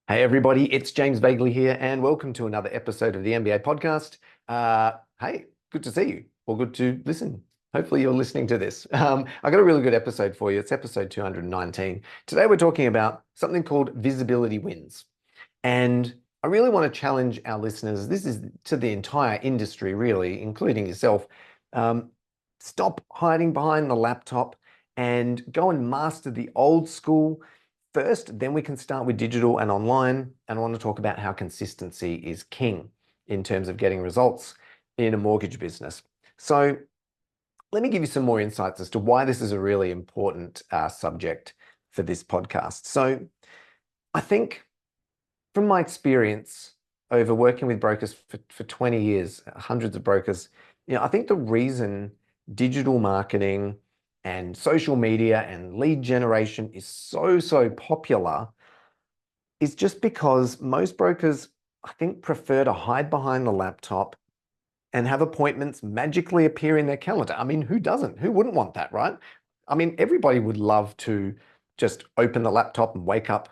Hey everybody, it's James Bagley here, and welcome to another episode of the MBA podcast. Hey, good to see you, or good to listen. Hopefully, you're listening to this. I got a really good episode for you. It's episode 219. Today, we're talking about something called visibility wins. And I really want to challenge our listeners. This is to the entire industry, really, including yourself. Um, Stop hiding behind the laptop and go and master the old school first. Then we can start with digital and online. And I want to talk about how consistency is king in terms of getting results in a mortgage business. So let me give you some more insights as to why this is a really important subject for this podcast. So I think from my experience over working with brokers for 20 years, hundreds of brokers, I think the reason digital marketing and social media and lead generation is so popular is just because most brokers, I think, prefer to hide behind the laptop and have appointments magically appear in their calendar. I mean, who doesn't? Who wouldn't want that, right? I mean, everybody would love to just open the laptop and wake up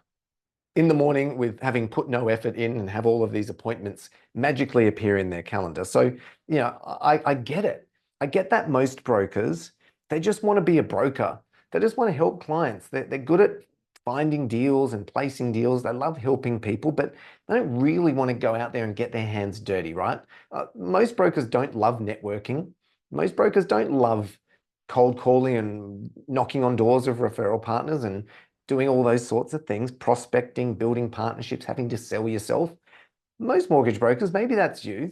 in the morning with having put no effort in and have all of these appointments magically appear in their calendar. So, I get it. I get that most brokers, they just want to be a broker. They just want to help clients. They're good at finding deals and placing deals. They love helping people, but they don't really want to go out there and get their hands dirty, right? Most brokers don't love networking. Most brokers don't love cold calling and knocking on doors of referral partners and doing all those sorts of things, prospecting, building partnerships, having to sell yourself. Most mortgage brokers, maybe that's you,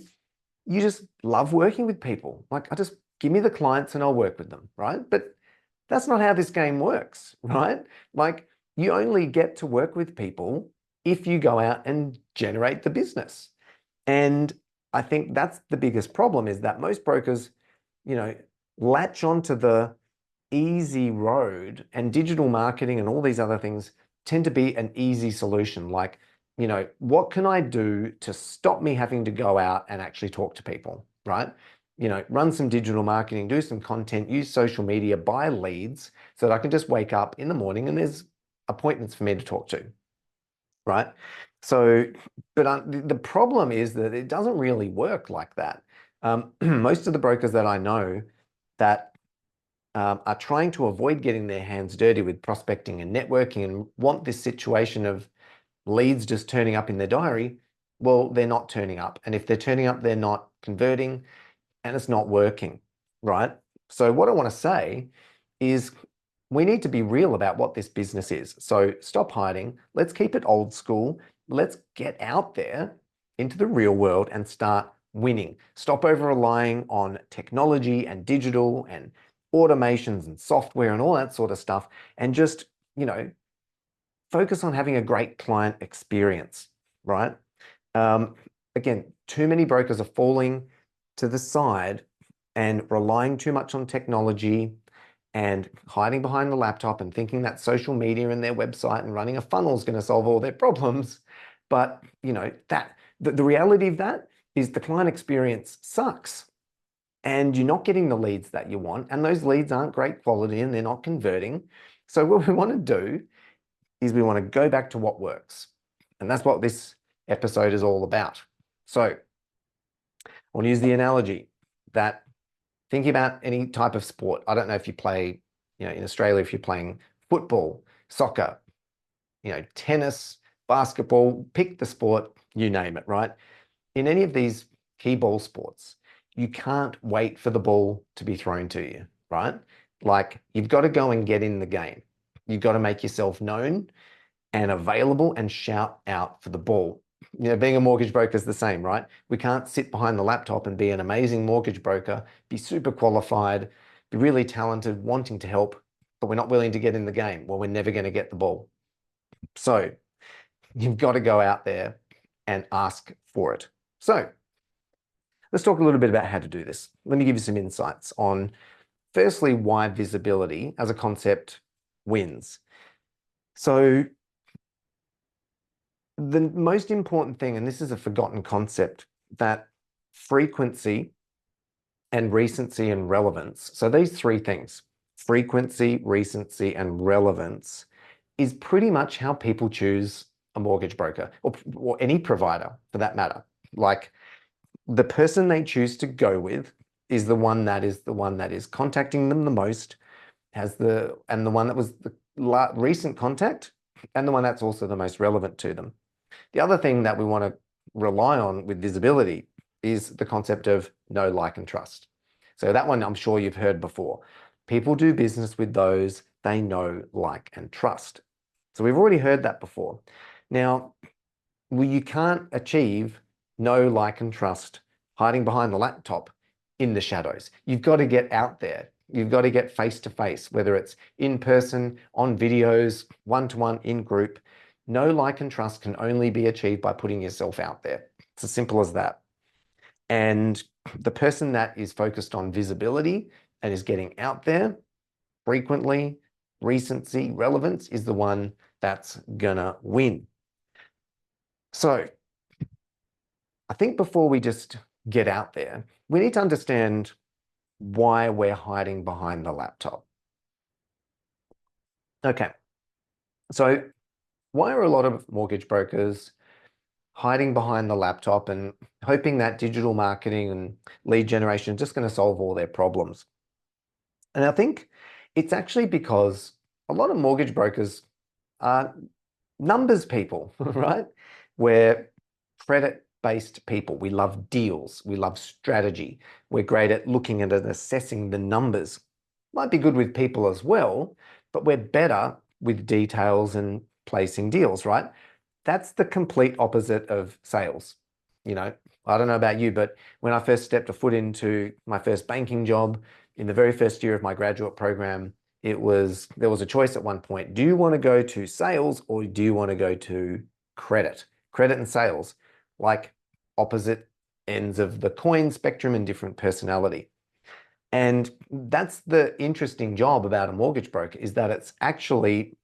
you just love working with people. Like, I just give me the clients and I'll work with them, right? But that's not how this game works, right? Like, you only get to work with people if you go out and generate the business. And I think that's the biggest problem, is that most brokers, you know, latch onto the easy road, and digital marketing and all these other things tend to be an easy solution. Like, what can I do to stop me having to go out and actually talk to people, right? Run some digital marketing, do some content, use social media, buy leads so that I can just wake up in the morning and there's appointments for me to talk to, right? So, but the problem is that it doesn't really work like that. Most of the brokers that I know that are trying to avoid getting their hands dirty with prospecting and networking and want this situation of leads just turning up in their diary, well, they're not turning up. And if they're turning up, they're not converting and it's not working, right? So what I want to say is we need to be real about what this business is. So stop hiding. Let's keep it old school. Let's get out there into the real world and start winning. Stop over relying on technology and digital and automations and software and all that sort of stuff, and just, focus on having a great client experience, right? Um, Again, too many brokers are falling to the side and relying too much on technology and hiding behind the laptop and thinking that social media and their website and running a funnel is going to solve all their problems. But the reality of that is the client experience sucks and you're not getting the leads that you want, and those leads aren't great quality and they're not converting. So what we want to do is we want to go back to what works. And that's what this episode is all about. So I want to use the analogy that, thinking about any type of sport. I don't know if you play, in Australia, if you're playing football, soccer, tennis, basketball, pick the sport, you name it, right? In any of these key ball sports, you can't wait for the ball to be thrown to you, right? Like, you've got to go and get in the game. You've got to make yourself known and available and shout out for the ball. Being a mortgage broker is the same, right? We can't sit behind the laptop and be an amazing mortgage broker, be super qualified, be really talented, wanting to help, but we're not willing to get in the game. Well, we're never going to get the ball. So you've got to go out there and ask for it. So let's talk a little bit about how to do this. Let me give you some insights on, firstly, why visibility as a concept wins. So the most important thing, and this is a forgotten concept, that frequency and recency and relevance. So these three things, frequency, recency, and relevance, is pretty much how people choose a mortgage broker or any provider for that matter. Like the person they choose to go with is the one that is contacting them the most, and the one that was the recent contact, and the one that's also the most relevant to them. The other thing that we want to rely on with visibility is the concept of know, like, and trust. So that one I'm sure you've heard before. People do business with those they know, like, and trust. So we've already heard that before. Now, you can't achieve know, like, and trust hiding behind the laptop in the shadows. You've got to get out there. You've got to get face to face, whether it's in person, on videos, one-to-one, in group. Know, like, and trust can only be achieved by putting yourself out there. It's as simple as that. And the person that is focused on visibility and is getting out there frequently, recency, relevance is the one that's gonna win. So I think before we just get out there, we need to understand why we're hiding behind the laptop. Okay, so why are a lot of mortgage brokers hiding behind the laptop and hoping that digital marketing and lead generation is just going to solve all their problems? And I think it's actually because a lot of mortgage brokers are numbers people, right? We're credit-based people. We love deals. We love strategy. We're great at looking at and assessing the numbers. Might be good with people as well, but we're better with details and placing deals, right? That's the complete opposite of sales. You know, I don't know about you, but when I first stepped a foot into my first banking job in the very first year of my graduate program, there was a choice at one point. Do you want to go to sales or do you want to go to credit? Credit and sales, like opposite ends of the coin spectrum and different personality. And that's the interesting job about a mortgage broker, is that it's actually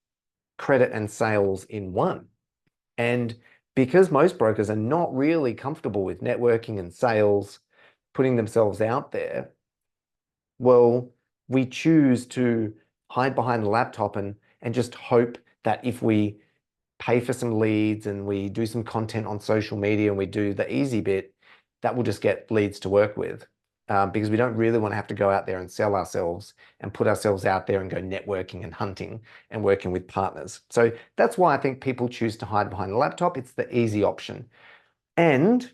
credit and sales in one. And because most brokers are not really comfortable with networking and sales, putting themselves out there, well, we choose to hide behind the laptop and just hope that if we pay for some leads and we do some content on social media and we do the easy bit, that will just get leads to work with. Because we don't really want to have to go out there and sell ourselves and put ourselves out there and go networking and hunting and working with partners. So that's why I think people choose to hide behind the laptop. It's the easy option. And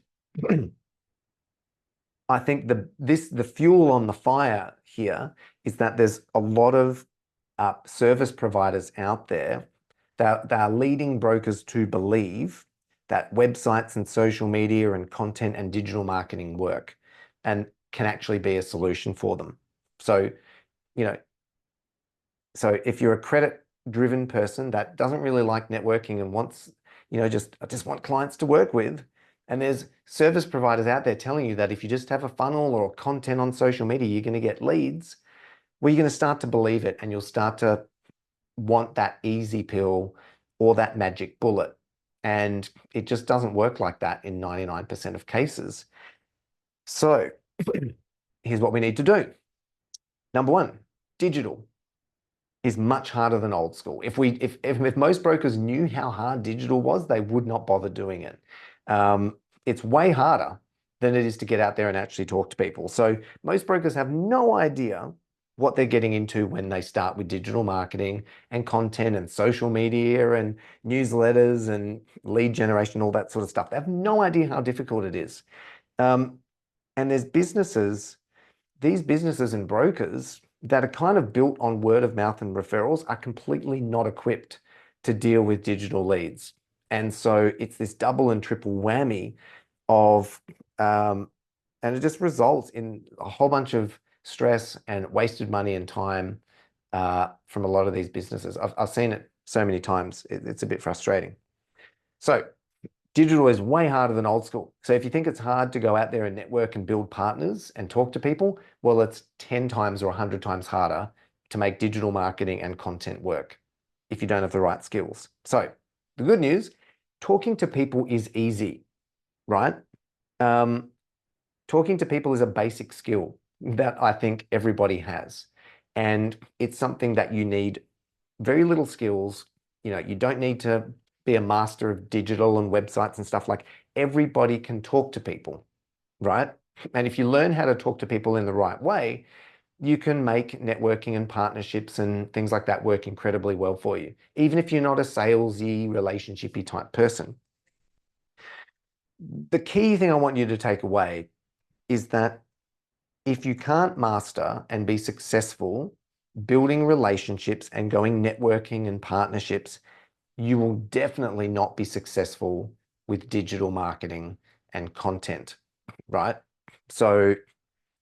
I think the fuel on the fire here is that there's a lot of service providers out there that are leading brokers to believe that websites and social media and content and digital marketing work and can actually be a solution for them. So, you know, so if you're a credit-driven person that doesn't really like networking and wants, I just want clients to work with, and there's service providers out there telling you that if you just have a funnel or content on social media, you're going to get leads, well, you're going to start to believe it and you'll start to want that easy pill or that magic bullet. And it just doesn't work like that in 99% of cases. So here's what we need to do. Number one, digital is much harder than old school. If most brokers knew how hard digital was, they would not bother doing it. It's way harder than it is to get out there and actually talk to people. So most brokers have no idea what they're getting into when they start with digital marketing and content and social media and newsletters and lead generation, all that sort of stuff. They have no idea how difficult it is. And there's these businesses and brokers that are kind of built on word of mouth and referrals are completely not equipped to deal with digital leads. And so it's this double and triple whammy of, and it just results in a whole bunch of stress and wasted money and time from a lot of these businesses. I've seen it so many times. It's a bit frustrating. So digital is way harder than old school. So if you think it's hard to go out there and network and build partners and talk to people, well, it's 10 times or 100 times harder to make digital marketing and content work if you don't have the right skills. So the good news, talking to people is easy, right? Talking to people is a basic skill that I think everybody has. And it's something that you need very little skills. You don't need to be a master of digital and websites and stuff. Like everybody can talk to people, right? And if you learn how to talk to people in the right way, you can make networking and partnerships and things like that work incredibly well for you, even if you're not a salesy, relationshipy type person. The key thing I want you to take away is that if you can't master and be successful building relationships and going networking and partnerships, you will definitely not be successful with digital marketing and content, right? So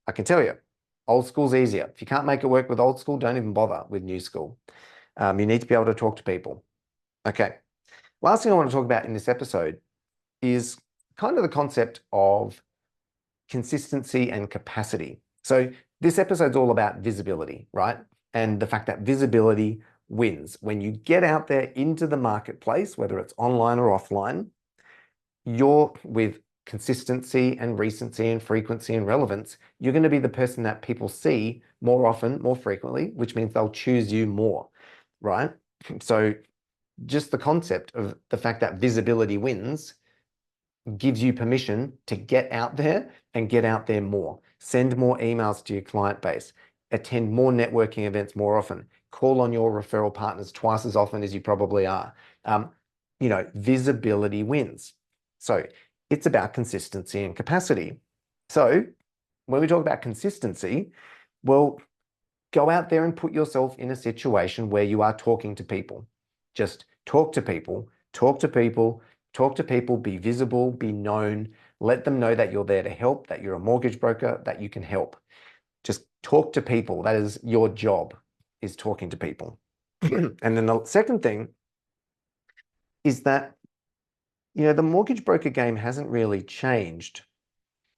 I can tell you, old school's easier. If you can't make it work with old school, don't even bother with new school. You need to be able to talk to people. Okay. Last thing I want to talk about in this episode is kind of the concept of consistency and capacity. So this episode's all about visibility, right? And the fact that visibility wins. When you get out there into the marketplace, whether it's online or offline, you're with consistency and recency and frequency and relevance, you're going to be the person that people see more often, more frequently, which means they'll choose you more, right? So just the concept of the fact that visibility wins gives you permission to get out there and get out there more. Send more emails to your client base, attend more networking events more often, call on your referral partners twice as often as you probably are. Visibility wins. So it's about consistency and capacity. So when we talk about consistency, well, go out there and put yourself in a situation where you are talking to people. Just talk to people, talk to people, talk to people, be visible, be known, let them know that you're there to help, that you're a mortgage broker, that you can help. Just talk to people. That is your job, is talking to people. And then the second thing is that, the mortgage broker game hasn't really changed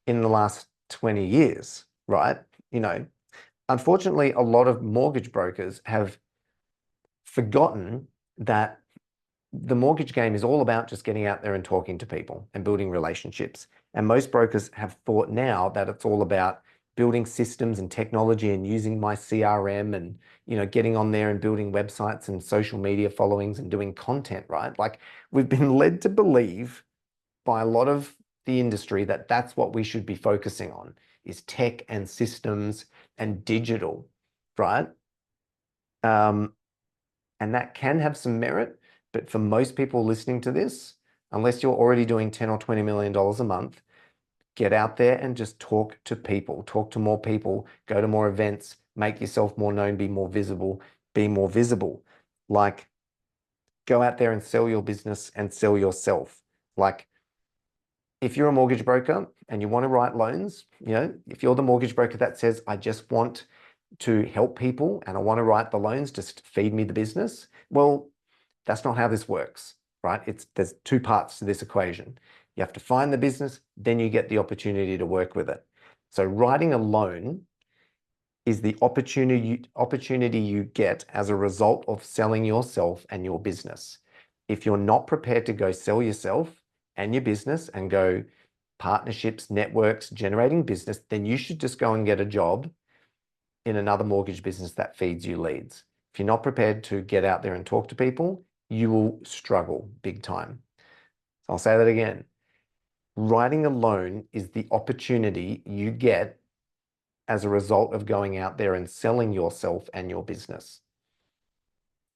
in the last 20 years, right? Unfortunately, a lot of mortgage brokers have forgotten that the mortgage game is all about just getting out there and talking to people and building relationships. And most brokers have thought now that it's all about building systems and technology and using my CRM and, getting on there and building websites and social media followings and doing content, right? Like we've been led to believe by a lot of the industry that that's what we should be focusing on, is tech and systems and digital, right? And that can have some merit, but for most people listening to this, unless you're already doing 10 or $20 million a month, get out there and just talk to people, talk to more people, go to more events, make yourself more known, be more visible, be more visible. Like go out there and sell your business and sell yourself. Like if you're a mortgage broker and you want to write loans, if you're the mortgage broker that says, I just want to help people and I want to write the loans, just feed me the business. Well, that's not how this works, right? There's two parts to this equation. You have to find the business, then you get the opportunity to work with it. So writing a loan is the opportunity you get as a result of selling yourself and your business. If you're not prepared to go sell yourself and your business and go partnerships, networks, generating business, then you should just go and get a job in another mortgage business that feeds you leads. If you're not prepared to get out there and talk to people, you will struggle big time. I'll say that again. Writing a loan is the opportunity you get as a result of going out there and selling yourself and your business.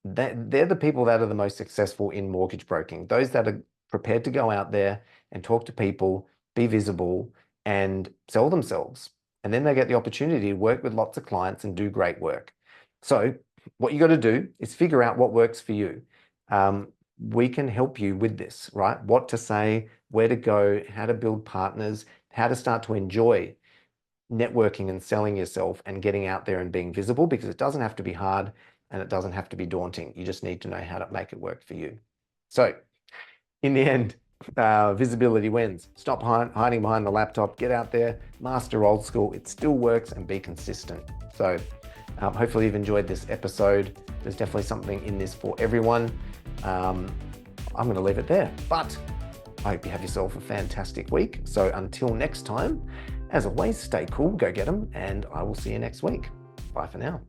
They're the people that are the most successful in mortgage broking. Those that are prepared to go out there and talk to people, be visible, and sell themselves. And then they get the opportunity to work with lots of clients and do great work. So what you got to do is figure out what works for you. We can help you with this, right? What to say, where to go, how to build partners, how to start to enjoy networking and selling yourself and getting out there and being visible, because it doesn't have to be hard and it doesn't have to be daunting. You just need to know how to make it work for you. So in the end, visibility wins. Stop hiding behind the laptop, get out there, master old school. It still works, and be consistent. So hopefully you've enjoyed this episode. There's definitely something in this for everyone. I'm going to leave it there, but I hope you have yourself a fantastic week. So until next time, as always, stay cool, go get them, and I will see you next week. Bye for now.